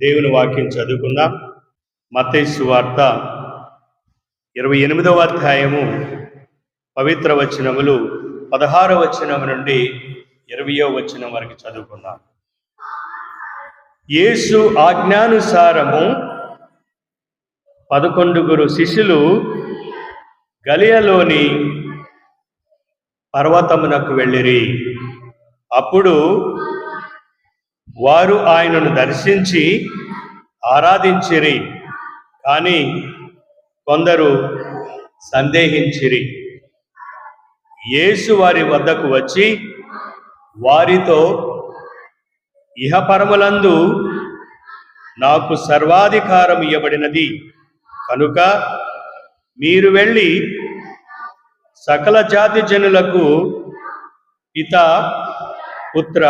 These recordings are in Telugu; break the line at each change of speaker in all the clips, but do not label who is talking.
దేవుని వాక్యం చదువుకుందాం. మత్తయి సువార్త 28వ అధ్యాయము పవిత్ర వచనములు 16వ వచనం నుండి 20వ వచనం వరకు చదువుకుందాం. యేసు ఆజ్ఞానుసారము 11 శిష్యులు గలిలయలోని పర్వతమునకు వెళ్ళిరి. అప్పుడు వారు ఆయనను దర్శించి ఆరాధించిరి, కానీ కొందరు సందేహించిరి. యేసు వారి వద్దకు వచ్చి వారితో, ఇహపరములందు నాకు సర్వాధికారం ఇవ్వబడినది కనుక మీరు వెళ్ళి సకల జాతి జనులకు పితా, పుత్ర,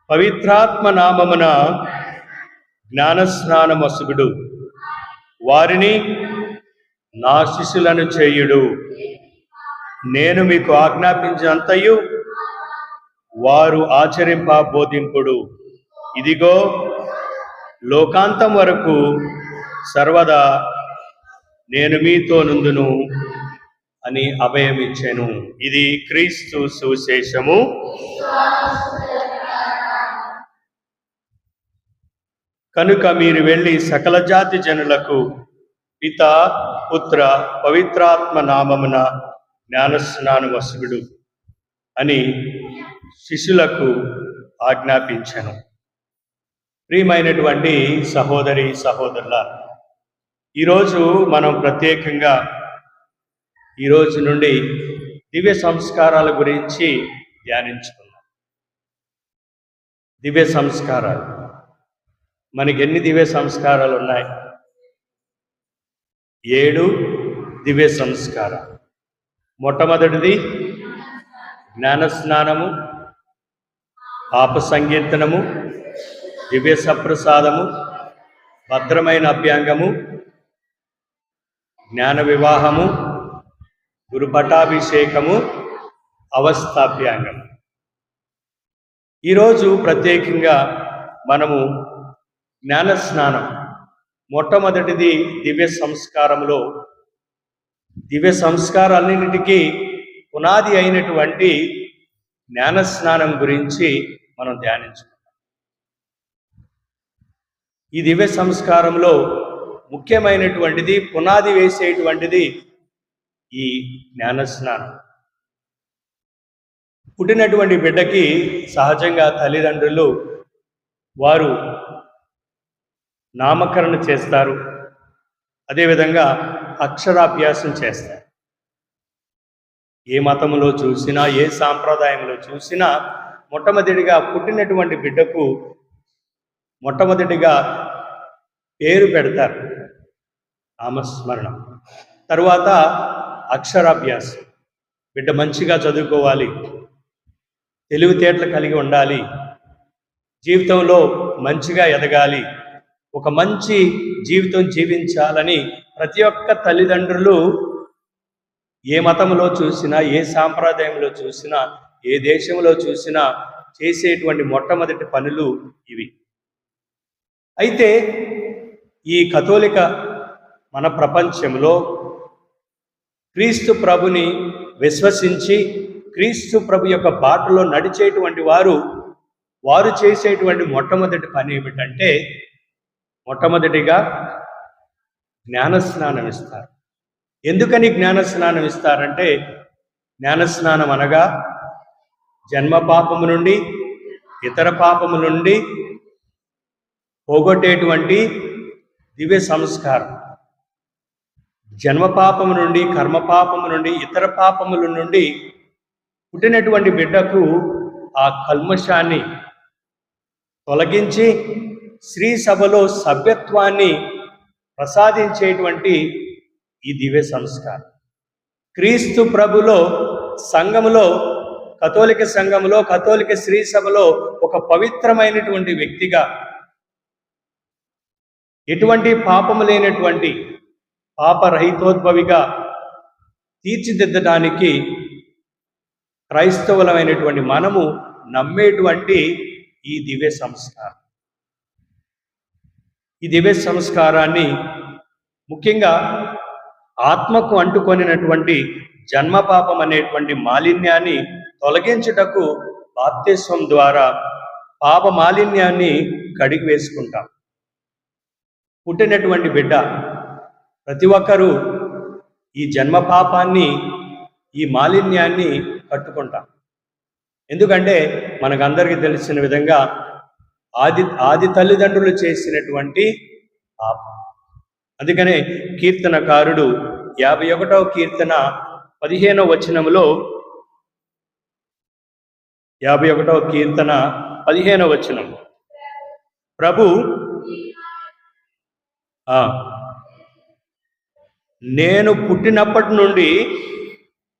పవిత్రాత్మ నామమున జ్ఞానస్నానమొసగుడు. వారిని నా శిష్యులను చేయుడు. నేను మీకు ఆజ్ఞాపించినంతయు వారు ఆచరింప బోధింపుడు. ఇదిగో లోకాంతం వరకు సర్వదా నేను మీతో నుందును అని అభయమిచ్చెను. ఇది క్రీస్తు సువిశేషము. కనుక మీరు వెళ్ళి సకల జాతి జనులకు పితా, పుత్ర, పవిత్రాత్మ నామమున జ్ఞానస్నానమొసగుడు అని శిష్యులకు ఆజ్ఞాపించెను. ప్రియమైనటువంటి సహోదరి సహోదరులారా, ఈరోజు మనం ప్రత్యేకంగా ఈరోజు నుండి దివ్య సంస్కారాల గురించి ధ్యానించుకున్నాం. దివ్య సంస్కారాలు, మనకి ఎన్ని దివ్య సంస్కారాలు ఉన్నాయి? 7 దివ్య సంస్కారాలు. మొట్టమొదటిది జ్ఞానస్నానము, పాప సంకీర్తనము, దివ్య సప్రసాదము, భద్రమైన అభ్యంగము, జ్ఞాన వివాహము, గురుపటాభిషేకము, అవస్థాభ్యాంగము. ఈరోజు ప్రత్యేకంగా మనము జ్ఞానస్నానం, మొట్టమొదటిది దివ్య సంస్కారంలో, దివ్య సంస్కారాలన్నింటికీ పునాది అయినటువంటి జ్ఞానస్నానం గురించి మనం ధ్యానించుకుంటాం. ఈ దివ్య సంస్కారంలో ముఖ్యమైనటువంటిది, పునాది వేసేటువంటిది ఈ జ్ఞానస్నానం. పుట్టినటువంటి బిడ్డకి సహజంగా తల్లిదండ్రులు వారు నామకరణ చేస్తారు, అదేవిధంగా అక్షరాభ్యాసం చేస్తారు. ఏ మతంలో చూసినా, ఏ సాంప్రదాయంలో చూసినా మొట్టమొదటిగా పుట్టినటువంటి బిడ్డకు మొట్టమొదటిగా పేరు పెడతారు, నామస్మరణం. తరువాత అక్షరాభ్యాసం. బిడ్డ మంచిగా చదువుకోవాలి, తెలివితేటలు కలిగి ఉండాలి, జీవితంలో మంచిగా ఎదగాలి, ఒక మంచి జీవితం జీవించాలని ప్రతి ఒక్క తల్లిదండ్రులు ఏ మతంలో చూసినా, ఏ సాంప్రదాయంలో చూసినా, ఏ దేశంలో చూసినా చేసేటువంటి మొట్టమొదటి పనులు ఇవి. అయితే ఈ కథోలిక మన ప్రపంచంలో క్రీస్తు ప్రభుని విశ్వసించి క్రీస్తు ప్రభు యొక్క బాటలో నడిచేటువంటి వారు చేసేటువంటి మొట్టమొదటి పని ఏమిటంటే, మొట్టమొదటిగా జ్ఞానస్నానం ఇస్తారు. ఎందుకని జ్ఞానస్నానం ఇస్తారంటే, జ్ఞానస్నానం అనగా జన్మ పాపము నుండి, ఇతర పాపము నుండి పోగొట్టేటువంటి దివ్య సంస్కారం. జన్మ పాపము నుండి, కర్మ పాపము నుండి, ఇతర పాపముల నుండి పుట్టినటువంటి బిడ్డకు ఆ కల్మషాన్ని తొలగించి శ్రీ సభలో సభ్యత్వాన్ని ప్రసాదించేటువంటి ఈ దివ్య సంస్కారం. క్రీస్తు ప్రభులో సంఘములో, కథోలిక సంఘములో, కథోలిక శ్రీ సభలో ఒక పవిత్రమైనటువంటి వ్యక్తిగా, ఎటువంటి పాపము లేనటువంటి పాపరహితోద్భవిగా తీర్చిదిద్దడానికి క్రైస్తవులమైనటువంటి మనము నమ్మేటువంటి ఈ దివ్య సంస్కారం. ఈ దివ్య సంస్కారాన్ని ముఖ్యంగా ఆత్మకు అంటుకొనినటువంటి జన్మపాపం అనేటువంటి మాలిన్యాన్ని తొలగించుటకు బాప్తిస్మం ద్వారా పాప మాలిన్యాన్ని కడిగి వేసుకుంటాం. పుట్టినటువంటి బిడ్డ ప్రతి ఒక్కరూ ఈ జన్మ పాపాన్ని, ఈ మాలిన్యాన్ని కట్టుకుంటాం. ఎందుకంటే మనకందరికీ తెలిసిన విధంగా ఆది తల్లిదండ్రులు చేసినటువంటి పాపం. అందుకనే కీర్తనకారుడు 51వ కీర్తన 15వ వచనములో 51వ కీర్తన 15వ వచనం, ప్రభు నేను పుట్టినప్పటి నుండి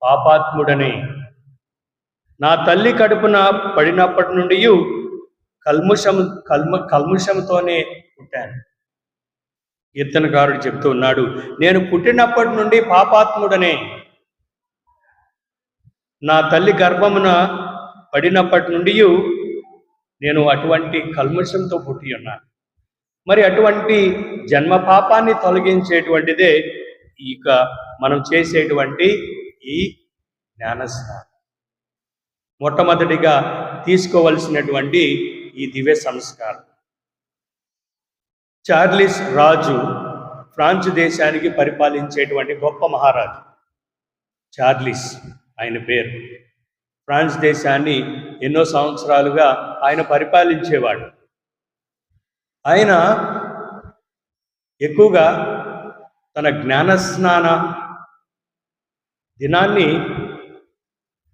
పాపాత్ముడని, నా తల్లి కడుపున పడినప్పటి నుండి కల్ముషంతోనే పుట్టాను. కీర్తనకారుడు చెప్తూ ఉన్నాడు, నేను పుట్టినప్పటి నుండి పాపాత్ముడనే, నా తల్లి గర్భమున పడినప్పటి నుండి నేను అటువంటి కల్ముషంతో పుట్టి ఉన్నాను. మరి అటువంటి జన్మ పాపాన్ని తొలగించేటువంటిదే ఇక మనం చేసేటువంటి ఈ జ్ఞానస్నానం. మొట్టమొదటిగా తీసుకోవలసినటువంటి ఈ దివ్య సంస్కారం. చార్లెస్ రాజు ఫ్రాన్స్ దేశానికి పరిపాలించేటువంటి గొప్ప మహారాజు. చార్లెస్ ఆయన పేరు. ఫ్రాన్స్ దేశాన్ని ఎన్నో సంవత్సరాలుగా ఆయన పరిపాలించేవాడు. ఆయన ఎక్కువగా తన జ్ఞానస్నాన దినాన్ని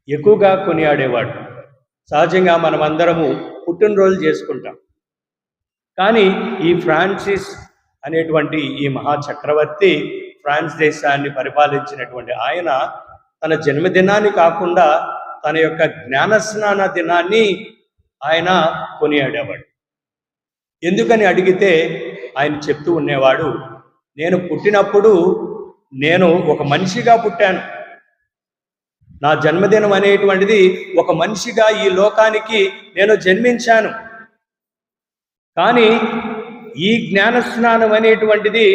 ఎక్కువగా కొనియాడేవాడు. సహజంగా మనమందరము పుట్టినరోజు చేసుకుంటాం. కానీ ఈ ఫ్రాన్సిస్ అనేటువంటి ఈ మహాచక్రవర్తి ఫ్రాన్స్ దేశాన్ని పరిపాలించినటువంటి ఆయన తన జన్మదినాన్ని కాకుండా తన యొక్క జ్ఞానస్నాన దినాన్ని ఆయన కొనియాడేవాడు. ఎందుకని అడిగితే ఆయన చెప్తూ ఉండేవాడు, నేను పుట్టినప్పుడు నేను ఒక మనిషిగా పుట్టాను. నా జన్మదినం అనేటువంటిది ఒక మనిషిగా ఈ లోకానికి నేను జన్మించాను. కానీ ఈ జ్ఞానస్నానం అనేటువంటిది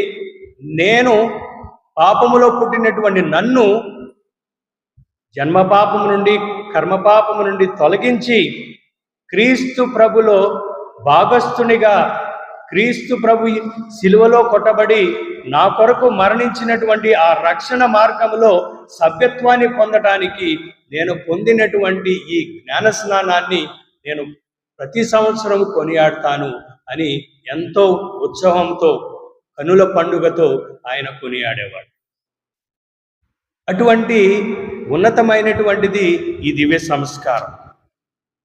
నేను పాపములో పుట్టినటువంటి నన్ను జన్మపాపము నుండి, కర్మపాపము నుండి తొలగించి క్రీస్తు ప్రభులో భాగస్థునిగా, క్రీస్తు ప్రభు శిలువలో కొట్టబడి నా కొరకు మరణించినటువంటి ఆ రక్షణ మార్గంలో సభ్యత్వాన్ని పొందటానికి నేను పొందినటువంటి ఈ జ్ఞానస్నానాన్ని నేను ప్రతి సంవత్సరం కొనియాడతాను అని ఎంతో ఉత్సాహంతో, కనుల పండుగతో ఆయన కొనియాడేవాడు. అటువంటి ఉన్నతమైనటువంటిది ఈ దివ్య సంస్కారం,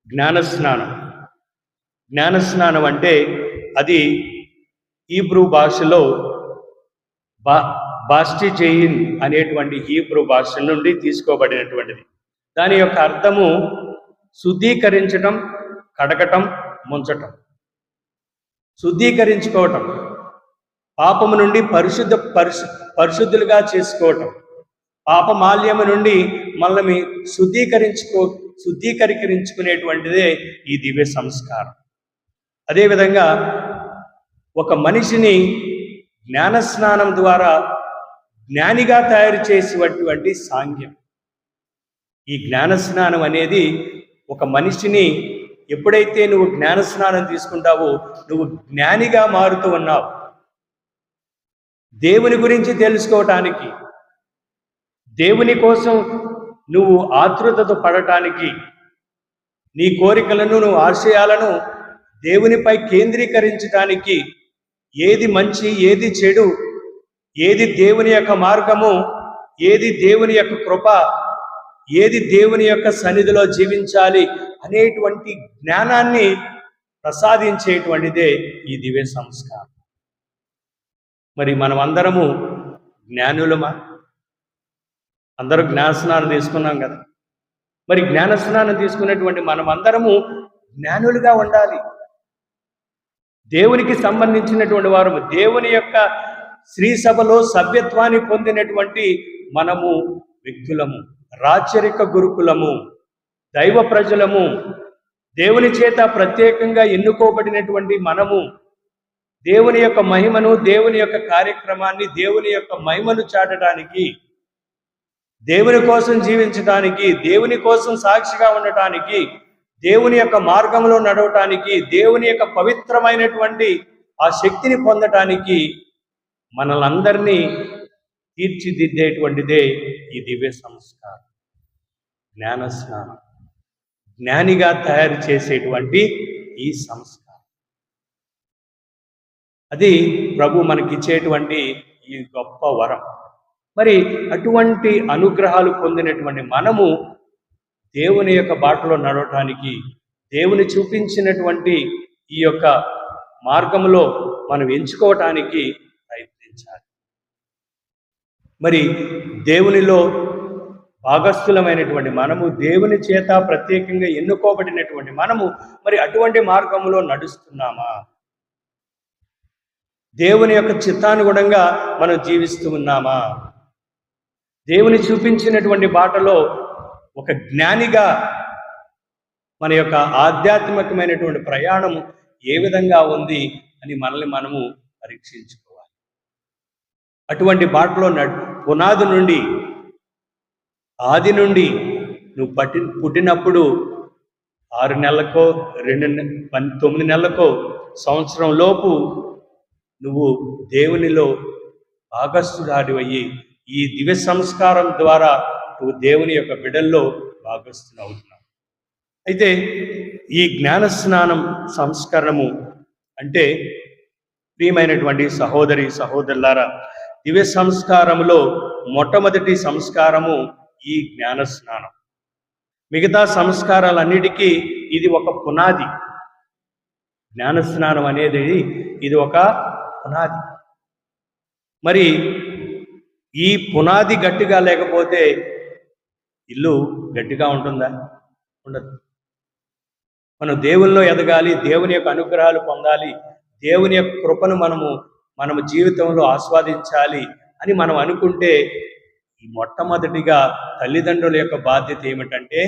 జ్ఞానస్నానం. జ్ఞానస్నానం అంటే అది హీబ్రూ భాషలో బాస్టిజెయిన్ అనేటువంటి హీబ్రూ భాష నుండి తీసుకోబడినటువంటిది. దాని యొక్క అర్థము శుద్ధీకరించటం, కడగటం, ముంచటం. శుద్ధీకరించుకోవటం, పాపము నుండి పరిశుద్ధులుగా చేసుకోవటం, పాపమాల్యము నుండి మనల్ని శుద్ధీకరించుకునేటువంటిదే ఈ దివ్య సంస్కారం. అదేవిధంగా ఒక మనిషిని జ్ఞానస్నానం ద్వారా జ్ఞానిగా తయారు చేసేటువంటి సాంఖ్యం. ఈ జ్ఞానస్నానం అనేది ఒక మనిషిని ఎప్పుడైతే నువ్వు జ్ఞానస్నానం తీసుకుంటావో నువ్వు జ్ఞానిగా మారుతూ ఉన్నావు. దేవుని గురించి తెలుసుకోవటానికి, దేవుని కోసం నువ్వు ఆతృతతో పడటానికి, నీ కోరికలను, నువ్వు ఆశయాలను దేవునిపై కేంద్రీకరించడానికి, ఏది మంచి, ఏది చెడు, ఏది దేవుని యొక్క మార్గము, ఏది దేవుని యొక్క కృప, ఏది దేవుని యొక్క సన్నిధిలో జీవించాలి అనేటువంటి జ్ఞానాన్ని ప్రసాదించేటువంటిదే ఈ దివ్య సంస్కారం. మరి మనం అందరము జ్ఞానులమా? అందరూ జ్ఞానస్నానం తీసుకున్నాం కదా. మరి జ్ఞానస్నానం తీసుకున్నటువంటి మనం అందరము జ్ఞానులుగా ఉండాలి. దేవునికి సంబంధించినటువంటి వారు, దేవుని యొక్క శ్రీసభలో సభ్యత్వాన్ని పొందినటువంటి మనము వ్యక్తులము, రాచరిక గురుకులము, దైవ ప్రజలము, దేవుని చేత ప్రత్యేకంగా ఎన్నుకోబడినటువంటి మనము, దేవుని యొక్క మహిమను, దేవుని యొక్క కార్యక్రమాన్ని, దేవుని యొక్క మహిమను చాటడానికి, దేవుని కోసం జీవించడానికి, దేవుని కోసం సాక్షిగా ఉండటానికి, దేవుని యొక్క మార్గంలో నడవటానికి, దేవుని యొక్క పవిత్రమైనటువంటి ఆ శక్తిని పొందటానికి మనలందరినీ తీర్చిదిద్దేటువంటిదే ఈ దివ్య సంస్కారం, జ్ఞాన స్నానం. జ్ఞానిగా తయారు చేసేటువంటి ఈ సంస్కారం, అది ప్రభు మనకిచ్చేటువంటి ఈ గొప్ప వరం. మరి అటువంటి అనుగ్రహాలు పొందినటువంటి మనము దేవుని యొక్క బాటలో నడవటానికి, దేవుని చూపించినటువంటి ఈ యొక్క మార్గంలో మనం ఎంచుకోవటానికి ప్రయత్నించాలి. మరి దేవునిలో భాగస్థులమైనటువంటి మనము, దేవుని చేత ప్రత్యేకంగా ఎన్నుకోబడినటువంటి మనము మరి అటువంటి మార్గంలో నడుస్తున్నామా? దేవుని యొక్క చిత్తానుగుణంగా మనం జీవిస్తూ ఉన్నామా? దేవుని చూపించినటువంటి బాటలో ఒక జ్ఞానిగా మన యొక్క ఆధ్యాత్మికమైనటువంటి ప్రయాణం ఏ విధంగా ఉంది అని మనల్ని మనము పరీక్షించుకోవాలి. అటువంటి బాటలో పునాది నుండి, ఆది నుండి నువ్వు పుట్టినప్పుడు 6 నెలలకో 9 నెలలకో సంవత్సరం లోపు నువ్వు దేవునిలో భాగస్థుడాడివయ్యి ఈ దివ్య సంస్కారం ద్వారా నువ్వు దేవుని యొక్క బిడ్డల్లో భాగస్థునవుతున్నావు. అయితే ఈ జ్ఞాన స్నానం సంస్కరణము అంటే ప్రియమైనటువంటి సహోదరి సహోదరులారా, దివ్య సంస్కారములో మొట్టమొదటి సంస్కారము ఈ జ్ఞాన స్నానం. మిగతా సంస్కారాలన్నిటికీ ఇది ఒక పునాది. జ్ఞాన స్నానం అనేది ఇది ఒక పునాది. మరి ఈ పునాది గట్టిగా లేకపోతే ఇల్లు గట్టిగా ఉంటుందా? ఉండదు. మనం దేవుల్లో ఎదగాలి, దేవుని యొక్క అనుగ్రహాలు పొందాలి, దేవుని యొక్క కృపను మనము జీవితంలో ఆస్వాదించాలి అని మనం అనుకుంటే ఈ మొట్టమొదటిగా తల్లిదండ్రుల యొక్క బాధ్యత ఏమిటంటే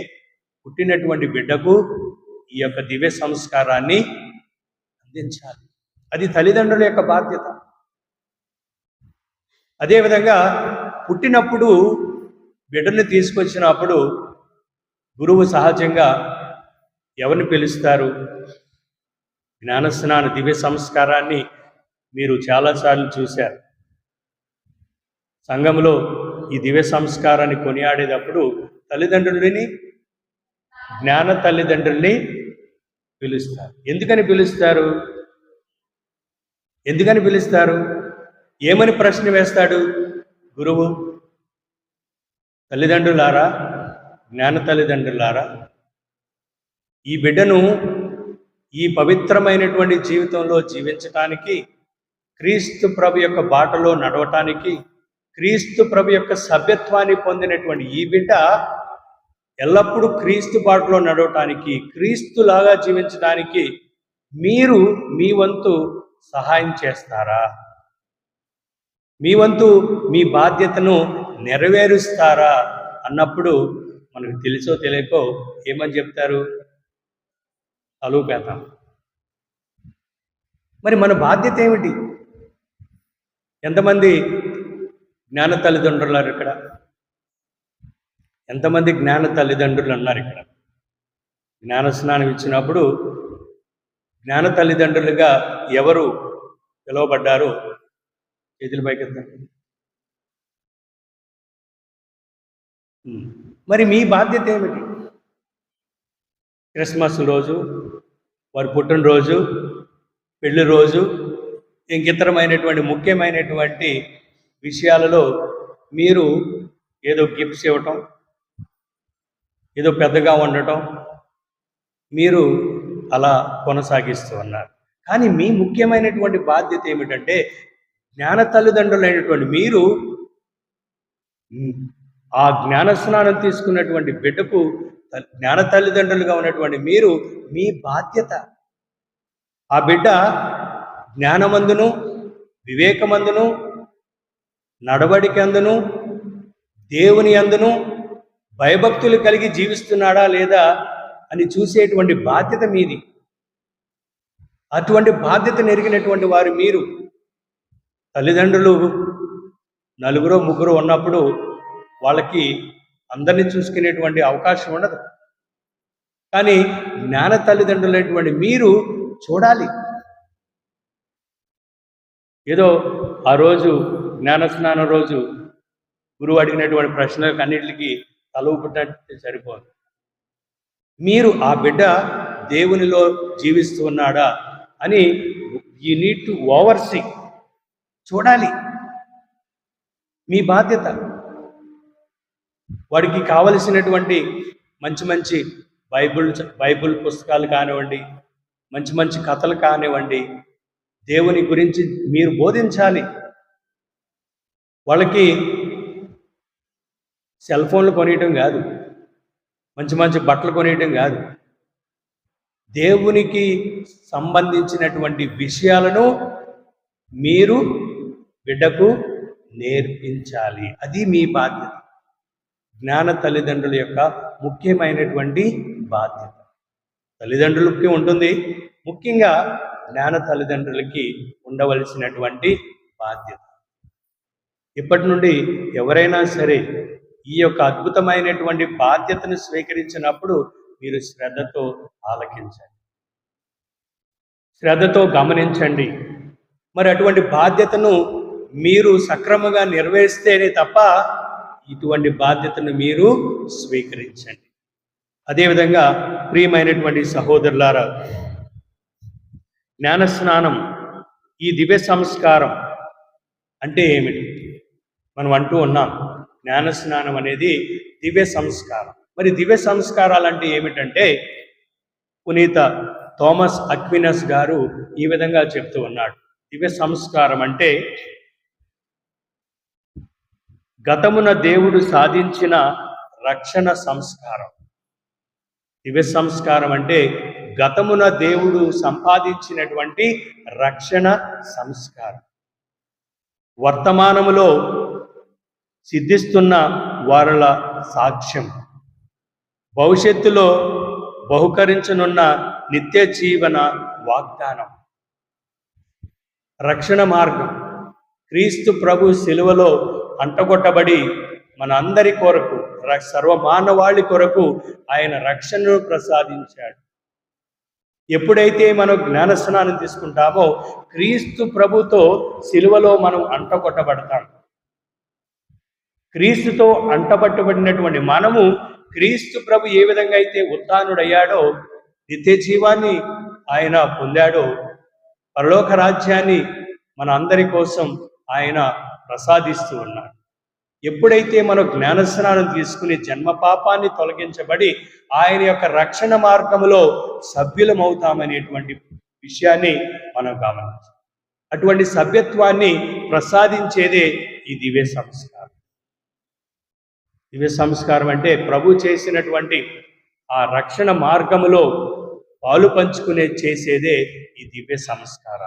పుట్టినటువంటి బిడ్డకు ఈ యొక్క దివ్య సంస్కారాన్ని అందించాలి. అది తల్లిదండ్రుల యొక్క బాధ్యత. అదేవిధంగా పుట్టినప్పుడు బిడ్డని తీసుకొచ్చినప్పుడు గురువు సహజంగా ఎవరిని పిలుస్తారు? జ్ఞానస్నాన దివ్య సంస్కారాన్ని మీరు చాలాసార్లు చూశారు. సంఘంలో ఈ దివ్య సంస్కారాన్ని కొనియాడేటప్పుడు తల్లిదండ్రులని, జ్ఞాన తల్లిదండ్రుల్ని పిలుస్తారు. ఎందుకని పిలుస్తారు? ఏమని ప్రశ్న వేస్తాడు గురువు? తల్లిదండ్రులారా, జ్ఞాన తల్లిదండ్రులారా, ఈ బిడ్డను ఈ పవిత్రమైనటువంటి జీవితంలో జీవించటానికి, క్రీస్తు ప్రభు యొక్క బాటలో నడవటానికి, క్రీస్తు ప్రభు యొక్క సభ్యత్వాన్ని పొందినటువంటి ఈ బిడ్డ ఎల్లప్పుడూ క్రీస్తు బాటలో నడవటానికి, క్రీస్తులాగా జీవించడానికి మీరు మీ వంతు సహాయం చేస్తారా? మీ వంతు మీ బాధ్యతను నెరవేరుస్తారా అన్నప్పుడు మనకు తెలుసో తెలియకో ఏమని చెప్తారు? అలుపేతాం. మరి మన బాధ్యత ఏమిటి? ఎంతమంది జ్ఞాన తల్లిదండ్రులు ఉన్నారు ఇక్కడ? ఎంతమంది జ్ఞాన తల్లిదండ్రులు ఉన్నారు ఇక్కడ? జ్ఞాన స్నానం ఇచ్చినప్పుడు జ్ఞాన తల్లిదండ్రులుగా ఎవరు పిలువబడ్డారు? చేతుల పైకెత్తండి. మరి మీ బాధ్యత ఏమిటి? క్రిస్మస్ రోజు, వారి పుట్టినరోజు, పెళ్లి రోజు, ఇంకితరమైనటువంటి ముఖ్యమైనటువంటి విషయాలలో మీరు ఏదో గిఫ్ట్స్ ఇవ్వటం, ఏదో పెద్దగా ఉండటం, మీరు అలా కొనసాగిస్తూ ఉన్నారు. కానీ మీ ముఖ్యమైనటువంటి బాధ్యత ఏమిటంటే జ్ఞాన తల్లిదండ్రులైనటువంటి మీరు ఆ జ్ఞాన స్నానం తీసుకున్నటువంటి బిడ్డకు జ్ఞాన తల్లిదండ్రులుగా ఉన్నటువంటి మీరు మీ బాధ్యత ఆ బిడ్డ జ్ఞానమందును, వివేకమందును, నడవడిక అందును, దేవుని అందును భయభక్తులు కలిగి జీవిస్తున్నాడా లేదా అని చూసేటువంటి బాధ్యత మీది. అటువంటి బాధ్యత ఎరిగినటువంటి వారు మీరు. తల్లిదండ్రులు నలుగురో ముగ్గురు ఉన్నప్పుడు వాళ్ళకి అందరినీ చూసుకునేటువంటి అవకాశం ఉండదు. కానీ జ్ఞాన తల్లిదండ్రులైనటువంటి మీరు చూడాలి. ఏదో ఆ రోజు జ్ఞానస్నానం రోజు గురువు అడిగినటువంటి ప్రశ్నలకు అన్నింటికి తల ఊపినట్టు సరిపోదు. మీరు ఆ బిడ్డ దేవునిలో జీవిస్తూ ఉన్నాడా అని యూ నీడ్ టు ఓవర్సీ, చూడాలి. మీ బాధ్యత. వాడికి కావలసినటువంటి మంచి మంచి బైబుల్ పుస్తకాలు కానివ్వండి, మంచి మంచి కథలు కానివ్వండి, దేవుని గురించి మీరు బోధించాలి. వాళ్ళకి సెల్ ఫోన్లు కొనియటం కాదు, మంచి మంచి బట్టలు కొనియటం కాదు, దేవునికి సంబంధించినటువంటి విషయాలను మీరు బిడ్డకు నేర్పించాలి. అది మీ బాధ్యత. జ్ఞాన తల్లిదండ్రుల యొక్క ముఖ్యమైనటువంటి బాధ్యత. తల్లిదండ్రులకి ఉంటుంది, ముఖ్యంగా జ్ఞాన తల్లిదండ్రులకి ఉండవలసినటువంటి బాధ్యత. ఇప్పటి నుండి ఎవరైనా సరే ఈ యొక్క అద్భుతమైనటువంటి బాధ్యతను స్వీకరించినప్పుడు మీరు శ్రద్ధతో ఆలకించండి, శ్రద్ధతో గమనించండి. మరి అటువంటి బాధ్యతను మీరు సక్రమంగా నెరవేర్స్తేనే తప్ప ఇటువంటి బాధ్యతను మీరు స్వీకరించండి. అదేవిధంగా ప్రియమైనటువంటి సహోదరులారా, జ్ఞానస్నానం, ఈ దివ్య సంస్కారం అంటే ఏమిటి? మనం అంటూ ఉన్నాం జ్ఞానస్నానం అనేది దివ్య సంస్కారం. మరి దివ్య సంస్కారాలు అంటే ఏమిటంటే పునీత థామస్ అక్వినస్ గారు ఈ విధంగా చెప్తూ ఉన్నాడు. దివ్య సంస్కారం అంటే గతమున దేవుడు సాధించిన రక్షణ సంస్కారం. దివ్య సంస్కారం అంటే గతమున దేవుడు సంపాదించినటువంటి రక్షణ సంస్కారం. వర్తమానములో సిద్ధిస్తున్న వారల సాక్ష్యం, భవిష్యత్తులో బహుకరించనున్న నిత్య జీవన వాగ్దానం. రక్షణ మార్గం క్రీస్తు ప్రభు శిలువలో అంటగొట్టబడి మన అందరి కొరకు, సర్వమానవాళి కొరకు ఆయన రక్షణను ప్రసాదించాడు. ఎప్పుడైతే మనం జ్ఞానస్నానం తీసుకుంటామో క్రీస్తు ప్రభుతో శిలువలో మనం అంటగొట్టబడతాం. క్రీస్తుతో అంటబట్టబడినటువంటి మనము క్రీస్తు ప్రభు ఏ విధంగా అయితే ఉత్థానుడయ్యాడో, నిత్య జీవాన్ని ఆయన పొందాడో, పరలోక రాజ్యాన్ని మన అందరి కోసం ఆయన ప్రసాదిస్తూ ఉన్నాడు. ఎప్పుడైతే మనం జ్ఞానస్నానం తీసుకుని జన్మ పాపాన్ని తొలగించబడి ఆయన యొక్క రక్షణ మార్గములో సభ్యులమవుతామనేటువంటి విషయాన్ని మనం గమనించాలి. అటువంటి సభ్యత్వాన్ని ప్రసాదించేదే ఈ దివ్య సంస్కారం. దివ్య సంస్కారం అంటే ప్రభు చేసినటువంటి ఆ రక్షణ మార్గములో పాలు పంచుకునే చేసేదే ఈ దివ్య సంస్కారాలు.